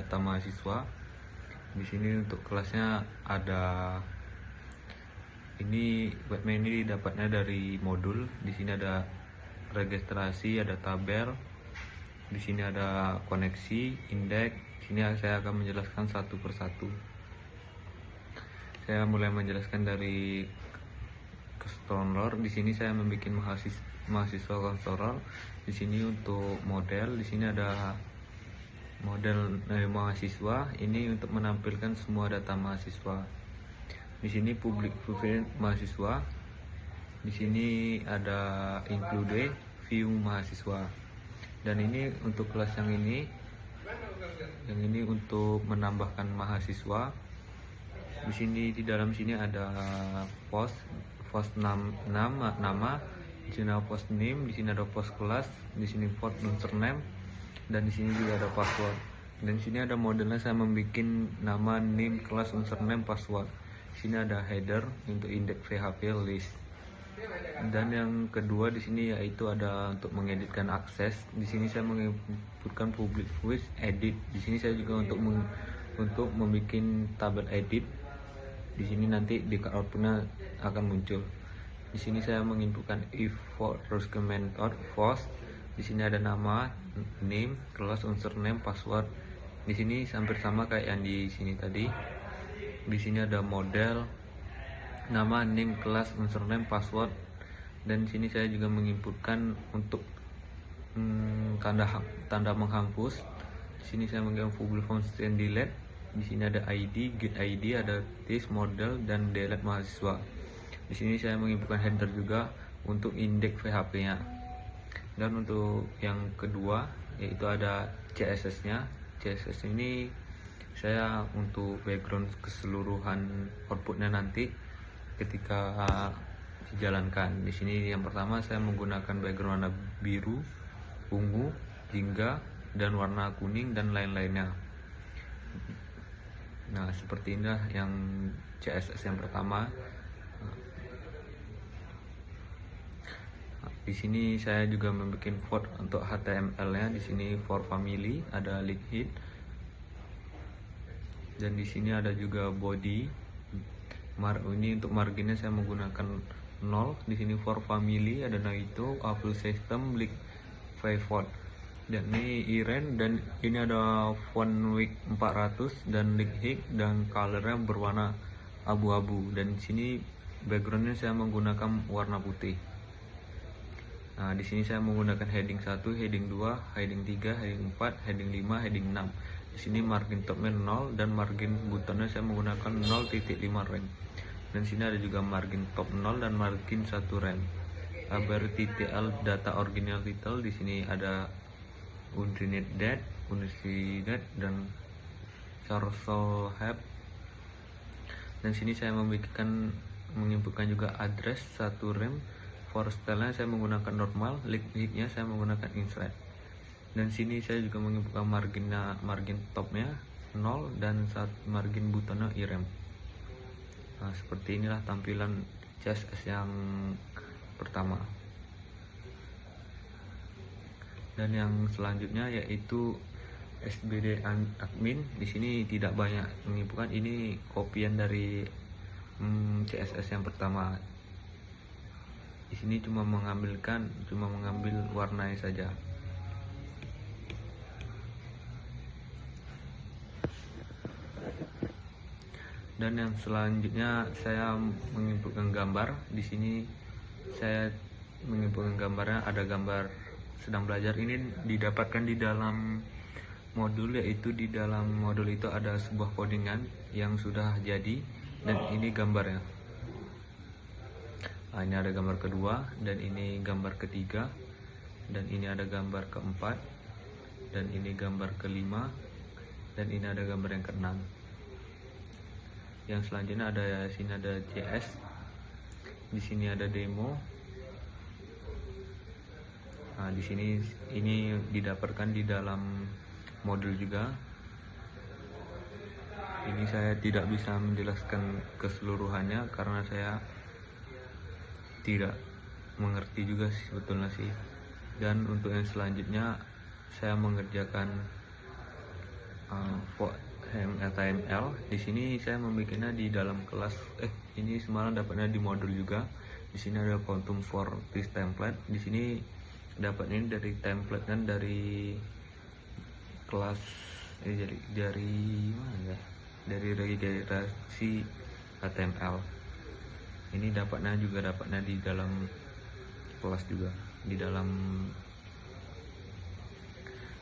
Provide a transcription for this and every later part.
data mahasiswa. Di sini untuk kelasnya ada ini webnya ini dapatnya dari modul. Di sini ada registrasi, ada tabel. Di sini ada koneksi, indeks. Di sini saya akan menjelaskan satu persatu. Saya mulai menjelaskan dari controller. Di sini saya membuat mahasiswa controller. Di sini untuk model, di sini ada model mahasiswa. Ini untuk menampilkan semua data mahasiswa. Di sini public profile mahasiswa. Di sini ada include view mahasiswa. Dan ini untuk kelas yang ini untuk menambahkan mahasiswa. Di sini di dalam sini ada post nama, di sini ada post name, di sini ada post kelas, di sini post username, dan di sini juga ada password. Dan di sini ada modelnya, saya membuat nama, name, kelas, username, password. Di sini ada header untuk indeks PHP list. Dan yang kedua di sini yaitu ada untuk mengeditkan akses. Di sini saya menginputkan public voice edit. Di sini saya juga untuk membuat tabel edit. Di sini nanti di outputnya akan muncul. Di sini saya menginputkan if for document or post. Di sini ada nama, name, kelas, username, password. Di sini hampir sama kayak yang di sini tadi. Di sini ada model, nama, name, kelas, username, password. Dan di sini saya juga menginputkan untuk tanda menghapus. Di sini saya menginput public function delete. Di sini ada ID, get ID, ada this, model, dan delete mahasiswa. Di sini saya menginputkan header juga untuk indeks PHP-nya. Dan untuk yang kedua yaitu ada CSS-nya. CSS ini saya untuk background keseluruhan outputnya nanti ketika dijalankan. Di sini yang pertama saya menggunakan background warna biru, ungu, jingga, dan warna kuning dan lain-lainnya. Nah, seperti inilah yang CSS yang pertama. Di sini saya juga membuat font untuk HTML-nya. Di sini for family, ada link head. Dan di sini ada juga body. Ini untuk marginnya saya menggunakan 0. Di sini for family ada Naito, Apple System, link font. Dan ini Iren, dan ini ada font week 400 dan link hik, dan colornya berwarna abu-abu. Dan di sini backgroundnya saya menggunakan warna putih. Nah, di sini saya menggunakan heading 1, heading 2, heading 3, heading 4, heading 5, heading 6. Di sini margin topnya 0 dan margin buttonnya saya menggunakan 0.5 rem. Dan sini ada juga margin top 0 dan margin 1 rem. Baru TTL data original title. Di sini ada Unit date, dan Source Help. Dan sini saya menginputkan juga address 1 rem. For style-nya saya menggunakan normal, link-nya saya menggunakan insert. Dan sini saya juga menginputkan margin topnya 0 dan margin buttonnya irem. Nah, seperti inilah tampilan CSS yang pertama. Dan yang selanjutnya yaitu SBD admin. Di sini tidak banyak menginputkan, ini kopian dari CSS yang pertama. Di sini cuma mengambil warnanya saja. Dan yang selanjutnya saya menginputkan gambar. Di sini saya menginputkan gambarnya, ada gambar sedang belajar. Ini didapatkan di dalam modul, yaitu di dalam modul itu ada sebuah codingan yang sudah jadi, dan ini gambarnya. Nah, ini ada gambar kedua, dan ini gambar ketiga, dan ini ada gambar keempat, dan ini gambar kelima, dan ini ada gambar yang keenam. Yang selanjutnya sini ada CS, di sini ada demo. Nah, di sini ini didapatkan di dalam modul juga. Ini saya tidak bisa menjelaskan keseluruhannya karena saya tidak mengerti juga sebetulnya sih. Dan untuk yang selanjutnya saya mengerjakan for HTML. Di sini saya membikinnya di dalam kelas. Ini semalam dapatnya di modul juga. Di sini ada quantum for this template. Di sini dapatnya dari template kan dari kelas dari mana ya? Dari registrasi HTML. Ini dapatnya di dalam kelas juga.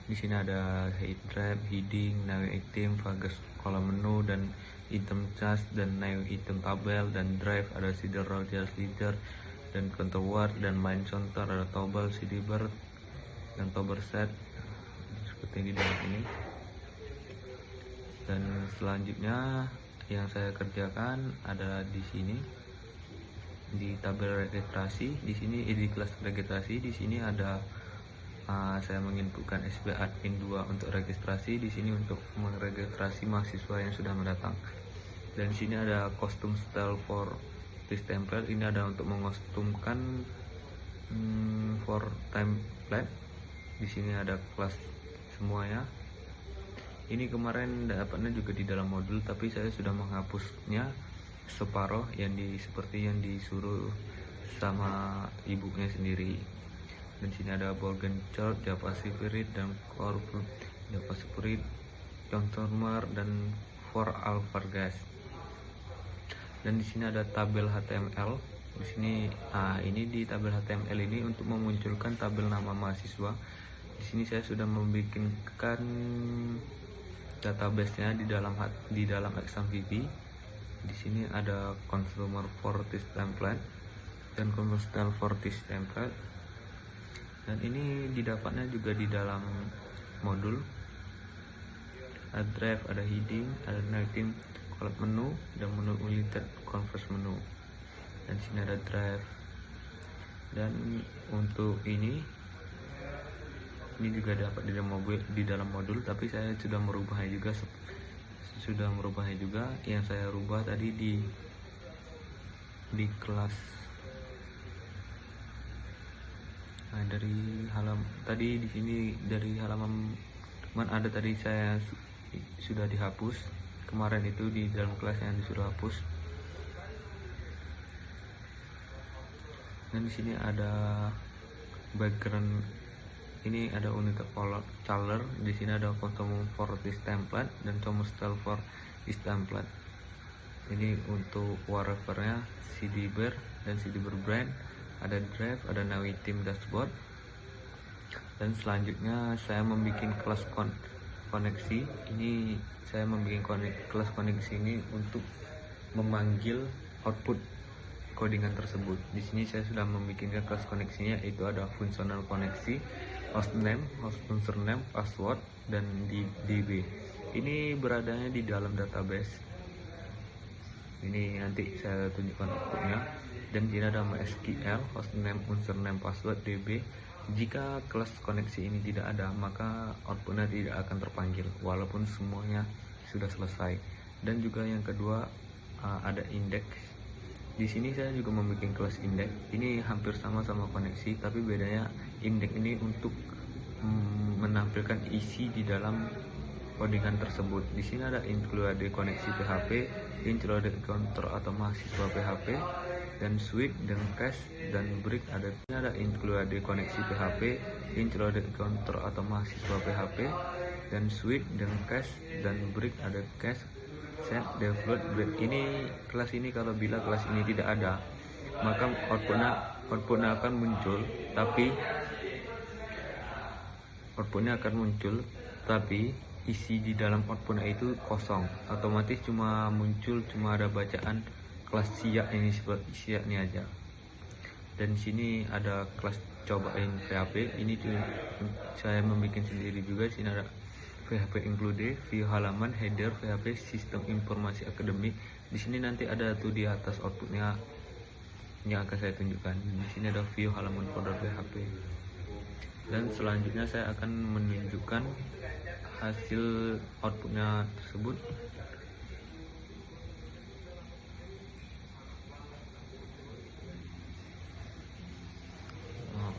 Di sini ada head drive, heading, new item, vagus kolom menu, dan item charge, dan new item tabel, dan drive ada seeder, roger, leader, dan control word, dan main counter, ada toggle, cdbar, dan toggle set seperti ini dalam ini. Dan selanjutnya yang saya kerjakan ada di sini di tabel registrasi. Di sini di kelas registrasi, di sini ada saya menginputkan SB admin 2 untuk registrasi. Di sini untuk meregistrasi mahasiswa yang sudah mendatang. Dan di sini ada custom style for this template. Ini ada untuk mengostumkan for template. Di sini ada kelas semuanya. Ini kemarin dapatnya juga di dalam modul, tapi saya sudah menghapusnya separuh seperti yang disuruh sama ibunya sendiri. Dan sini ada Bolgen chart, JavaScript, dan core JavaScript, transformer, dan for alphargas. Dan di sini ada tabel HTML. Di sini ini di tabel HTML ini untuk memunculkan tabel nama mahasiswa. Di sini saya sudah membikinkan database-nya di dalam XAMPP. Di sini ada consumer for this template dan commercial for this template. Dan ini didapatnya juga di dalam modul. Ada drive, ada heading, ada item, column menu, dan menu unlimited converse menu. Dan di sini ada drive. Dan untuk ini juga dapat di dalam modul, tapi saya sudah merubahnya juga. Yang saya rubah tadi di kelas. Dari tadi di sini dari halaman ada tadi saya sudah dihapus. Kemarin itu di dalam kelas yang disuruh hapus. Dan di sini ada background. Ini ada unit color. Di sini ada custom for this template dan custom style for this template. Ini untuk wallpapernya cdbar dan cdbar brand. Ada drive, ada now item dashboard. Dan selanjutnya saya membuat kelas koneksi. Ini saya membuat kelas koneksi ini untuk memanggil output codingan tersebut. Di sini saya sudah membuat kelas koneksinya, itu ada fungsional koneksi, hostname, host username, password, dan DB. Ini beradanya di dalam database. Ini nanti saya tunjukkan outputnya. Dan ini ada MySQL, hostname, username, password, DB. Jika kelas koneksi ini tidak ada, maka outputnya tidak akan terpanggil walaupun semuanya sudah selesai. Dan juga yang kedua ada index. Di sini saya juga membuat kelas index. Ini hampir sama koneksi, tapi bedanya index ini untuk menampilkan isi di dalam codingan tersebut. Di sini ada include koneksi PHP, include counter atau mahasiswa PHP, dan switch dan cache dan break. Ada include koneksi PHP, include counter atau mahasiswa PHP, dan switch dan cache dan break. Ada cache, set, default, break. Ini kelas ini kalau bila kelas ini tidak ada, maka outputnya akan muncul, tapi isi di dalam outputnya itu kosong. Otomatis cuma ada bacaan kelas siap ini aja. Dan sini ada kelas cobain PHP. Ini saya membuat sendiri juga. Sini ada PHP include, view halaman, header, PHP sistem informasi akademik. Di sini nanti ada tuh di atas outputnya yang akan saya tunjukkan. Di sini ada view halaman folder PHP. Dan selanjutnya saya akan menunjukkan hasil outputnya tersebut.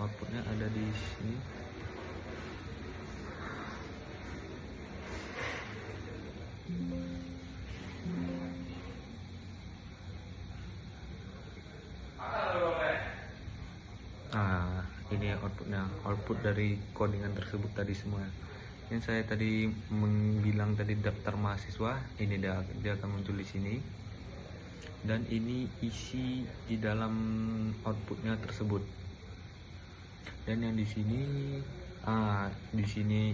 Outputnya ada di sini. ini outputnya, output dari codingan tersebut tadi semua. Yang saya tadi bilang tadi daftar mahasiswa, ini dia akan muncul di sini, dan ini isi di dalam outputnya tersebut. Dan yang di sini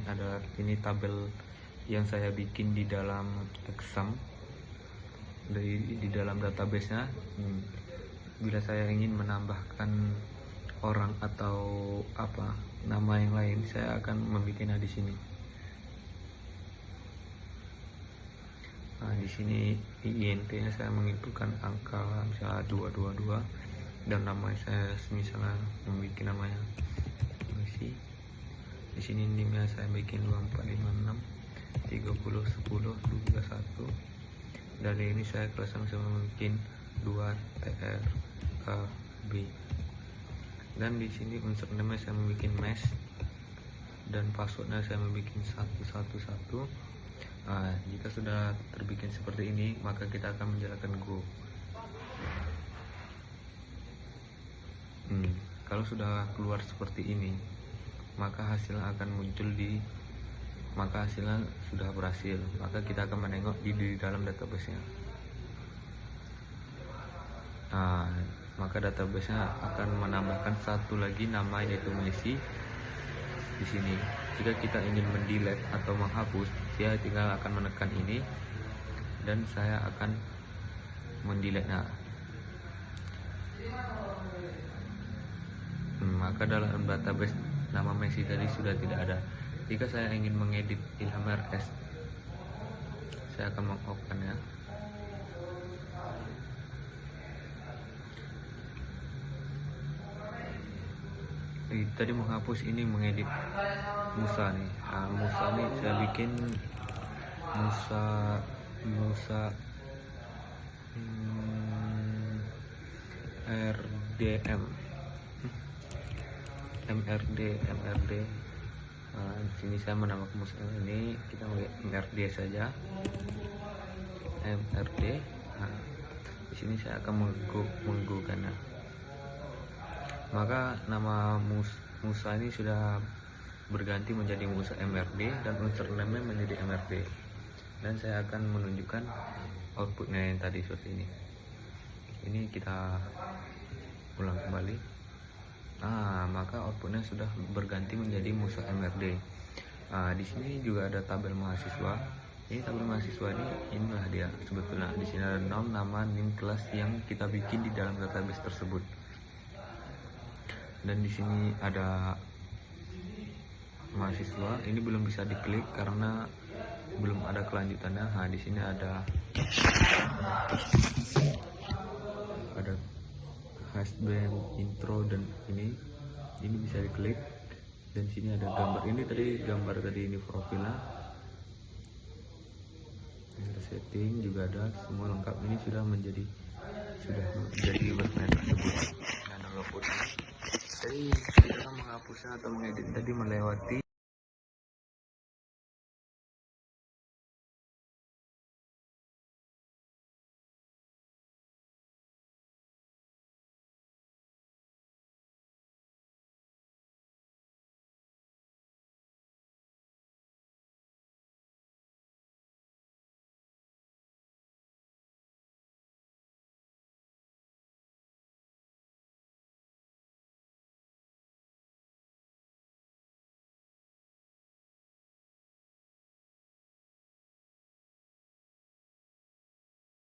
ada ini tabel yang saya bikin di dalam exam di dalam database-nya. Bila saya ingin menambahkan orang atau apa nama yang lain, saya akan membuatnya di sini. Nah, di sini INT-nya saya menginputkan angka misalnya 222 dan nama saya misalnya membuat namanya misi. Di sini NIM-nya saya bikin 2456 30 10 21. Dari ini saya kelasan saya membuat 2 TR KB. Dan di sini unsur nama saya membuat mesh dan passwordnya saya membuat 111. Jika sudah terbikin seperti ini, maka kita akan menjalankan Go. Kalau sudah keluar seperti ini, maka hasilnya akan muncul maka hasilnya sudah berhasil. Maka kita akan menengok di dalam database-nya. Maka database-nya akan menambahkan satu lagi nama, yaitu mengisi di sini. Jika kita ingin mendelete atau menghapus, saya tinggal akan menekan ini dan saya akan mendelete-nya. Maka dalam database nama Messi tadi sudah tidak ada. Jika saya ingin mengedit Ilham RS, saya akan meng-off-nya. Tadi menghapus, ini mengedit Musa nih. Musa nih saya bikin Musa RDM MRD. Di sini saya menambahkan Musa ini, kita pakai MRD saja. MRD. Di sini saya akan menggunakan. Maka nama Musa ini sudah berganti menjadi Musa MRD dan unsur name menjadi MRD. Dan saya akan menunjukkan outputnya yang tadi seperti ini. Ini kita ulang kembali. Maka outputnya sudah berganti menjadi Musa MRD. Di sini juga ada tabel mahasiswa. Ini tabel mahasiswa inilah dia sebetulnya. Di sini ada nama, NIM, kelas yang kita bikin di dalam database tersebut. Dan di sini ada mahasiswa. Ini belum bisa diklik karena belum ada kelanjutannya. Di sini ada hashband, intro, dan ini bisa diklik. Dan sini ada gambar. Ini tadi ini profilnya. Ada setting juga ada, semua lengkap. Ini sudah menjadi website tersebut. Ada logotnya. Jadi kita menghapusnya atau mengedit tadi melewati